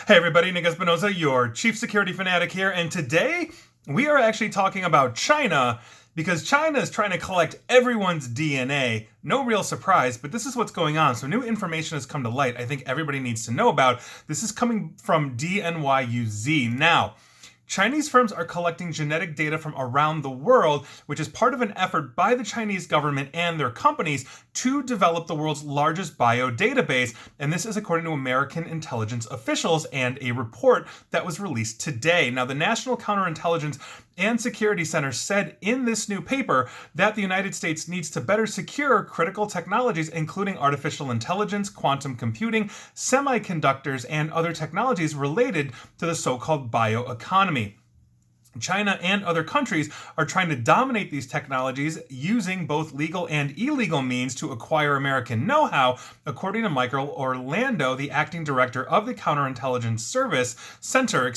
Hey everybody, Nick Espinosa, your chief security fanatic here, and today we are actually talking about China because China is trying to collect everyone's DNA. No real surprise, but this is what's going on. So new information has come to light I think everybody needs to know about. This is coming from DNYUZ. Now, Chinese firms are collecting genetic data from around the world, which is part of an effort by the Chinese government and their companies to develop the world's largest biodatabase. And this is according to American intelligence officials and a report that was released today. Now, the National Counterintelligence and Security Center said in this new paper that the United States needs to better secure critical technologies, including artificial intelligence, quantum computing, semiconductors, and other technologies related to the so-called bioeconomy. China and other countries are trying to dominate these technologies using both legal and illegal means to acquire American know-how, according to Michael Orlando, the acting director of the Counterintelligence Service Center,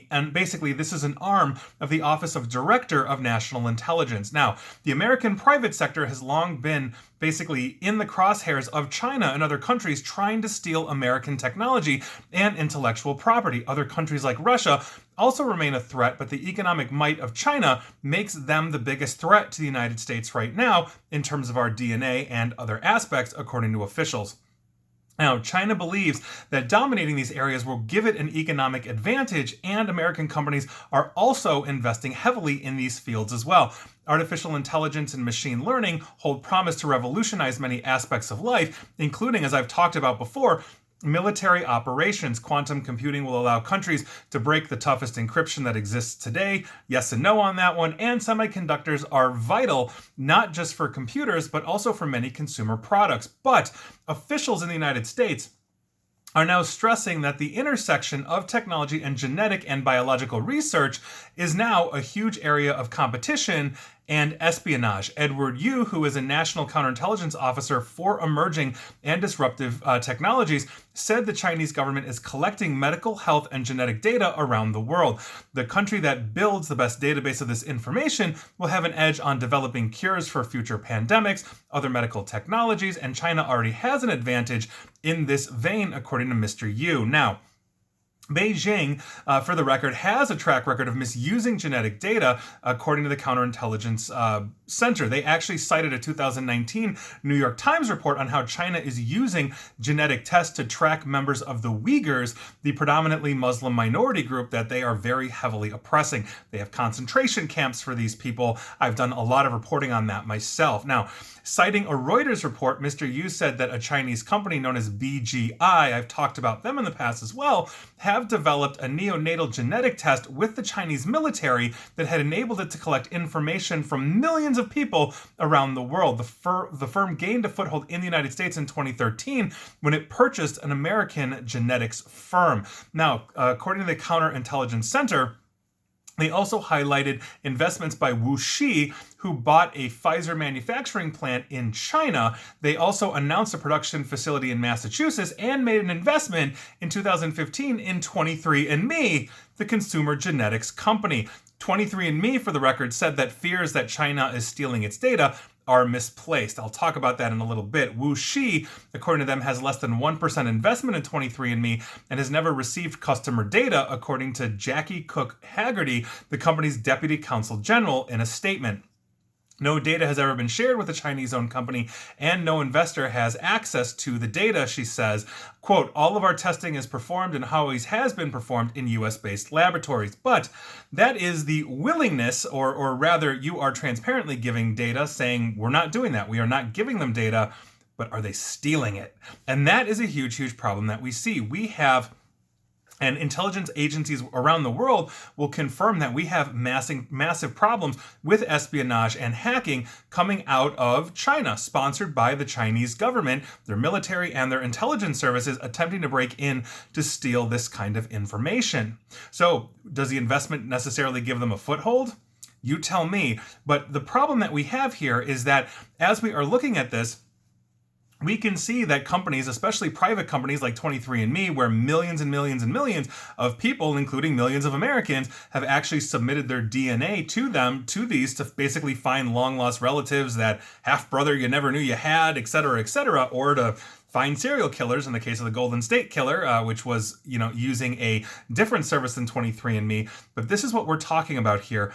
and basically this is an arm of the Office of Director of National Intelligence. Now, the American private sector has long been basically in the crosshairs of China and other countries trying to steal American technology and intellectual property. Other countries like Russia also remain a threat, but the economic might of China makes them the biggest threat to the United States right now in terms of our DNA and other aspects, according to officials. Now, China believes that dominating these areas will give it an economic advantage, and American companies are also investing heavily in these fields as well. Artificial intelligence and machine learning hold promise to revolutionize many aspects of life, including, as I've talked about before, military operations. Quantum computing will allow countries to break the toughest encryption that exists today. Yes and no on that one. And semiconductors are vital, not just for computers, but also for many consumer products. But officials in the United States are now stressing that the intersection of technology and genetic and biological research is now a huge area of competition and espionage. Edward Yu, who is a national counterintelligence officer for emerging and disruptive technologies, said the Chinese government is collecting medical, health, and genetic data around the world. The country that builds the best database of this information will have an edge on developing cures for future pandemics, other medical technologies, and China already has an advantage in this vein, according to Mr. Yu. Now, Beijing, for the record, has a track record of misusing genetic data, according to the Counterintelligence Center. They actually cited a 2019 New York Times report on how China is using genetic tests to track members of the Uyghurs, the predominantly Muslim minority group that they are very heavily oppressing. They have concentration camps for these people. I've done a lot of reporting on that myself. Now, citing a Reuters report, Mr. Yu said that a Chinese company known as BGI, I've talked about them in the past as well, have developed a neonatal genetic test with the Chinese military that had enabled it to collect information from millions of people around the world. The firm gained a foothold in the United States in 2013 when it purchased an American genetics firm. Now, according to the Counterintelligence Center, they also highlighted investments by WuXi, who bought a Pfizer manufacturing plant in China. They also announced a production facility in Massachusetts and made an investment in 2015 in 23andMe, the consumer genetics company. 23andMe, for the record, said that fears that China is stealing its data are misplaced. I'll talk about that in a little bit. WuXi, according to them, has less than 1% investment in 23andMe and has never received customer data, according to Jackie Cook Haggerty, the company's deputy counsel general, in a statement. No data has ever been shared with a Chinese-owned company, and no investor has access to the data, she says. Quote, all of our testing is performed and always has been performed in US-based laboratories. But that is the willingness, or rather, you are transparently giving data, saying we're not doing that. We are not giving them data, but are they stealing it? And that is a huge, huge problem that we see. We have and intelligence agencies around the world will confirm that we have massive problems with espionage and hacking coming out of China, sponsored by the Chinese government, their military and their intelligence services attempting to break in to steal this kind of information. So, does the investment necessarily give them a foothold? You tell me. But the problem that we have here is that as we are looking at this, we can see that companies, especially private companies like 23andMe, where millions and millions and millions of people, including millions of Americans, have actually submitted their DNA to them, to these, to basically find long-lost relatives, that half-brother you never knew you had, et cetera, or to find serial killers in the case of the Golden State Killer, which was, using a different service than 23andMe. But this is what we're talking about here.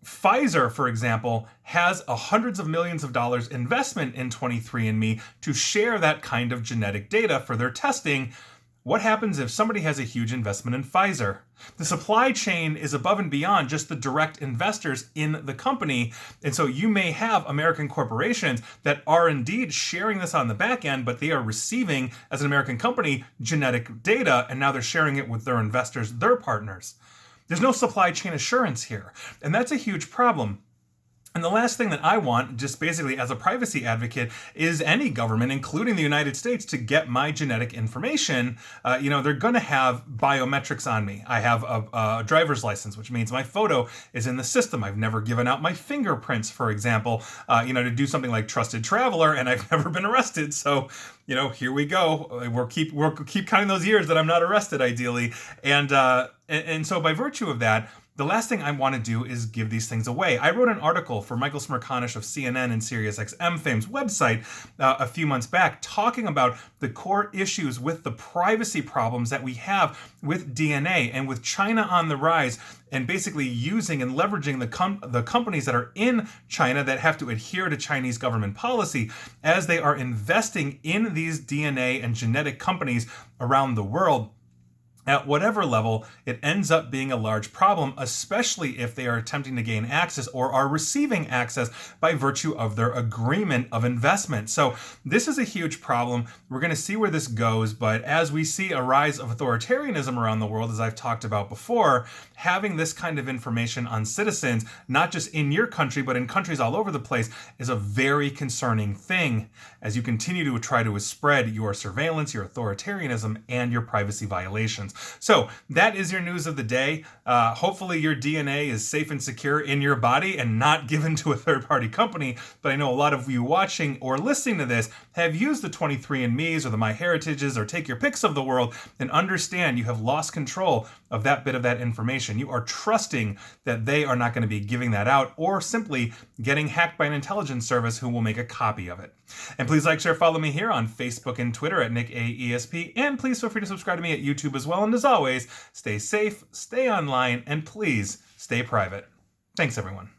Pfizer, for example, has hundreds of millions of dollars investment in 23andMe to share that kind of genetic data for their testing. What happens if somebody has a huge investment in Pfizer? The supply chain is above and beyond just the direct investors in the company. And so you may have American corporations that are indeed sharing this on the back end, but they are receiving, as an American company, genetic data, and now they're sharing it with their investors, their partners. There's no supply chain assurance here. And that's a huge problem. And the last thing that I want, just basically as a privacy advocate, is any government, including the United States, to get my genetic information. They're going to have biometrics on me. I have a driver's license, which means my photo is in the system. I've never given out my fingerprints, for example, to do something like Trusted Traveler, and I've never been arrested. So, here we go. We'll keep counting those years that I'm not arrested, ideally. And so by virtue of that, the last thing I want to do is give these things away. I wrote an article for Michael Smerconish of CNN and SiriusXM fame's website a few months back talking about the core issues with the privacy problems that we have with DNA and with China on the rise, and basically using and leveraging the companies that are in China that have to adhere to Chinese government policy as they are investing in these DNA and genetic companies around the world. At whatever level, it ends up being a large problem, especially if they are attempting to gain access or are receiving access by virtue of their agreement of investment. So this is a huge problem. We're going to see where this goes, but as we see a rise of authoritarianism around the world, as I've talked about before, having this kind of information on citizens, not just in your country, but in countries all over the place, is a very concerning thing as you continue to try to spread your surveillance, your authoritarianism, and your privacy violations. So that is your news of the day. Hopefully your DNA is safe and secure in your body and not given to a third-party company. But I know a lot of you watching or listening to this have used the 23andMe's or the MyHeritages or Take Your Pics of the world and understand you have lost control of that bit of that information. You are trusting that they are not going to be giving that out or simply getting hacked by an intelligence service who will make a copy of it. And please like, share, follow me here on Facebook and Twitter at NickAESP. And please feel free to subscribe to me at YouTube as well. And as always, stay safe, stay online, and please stay private. Thanks, everyone.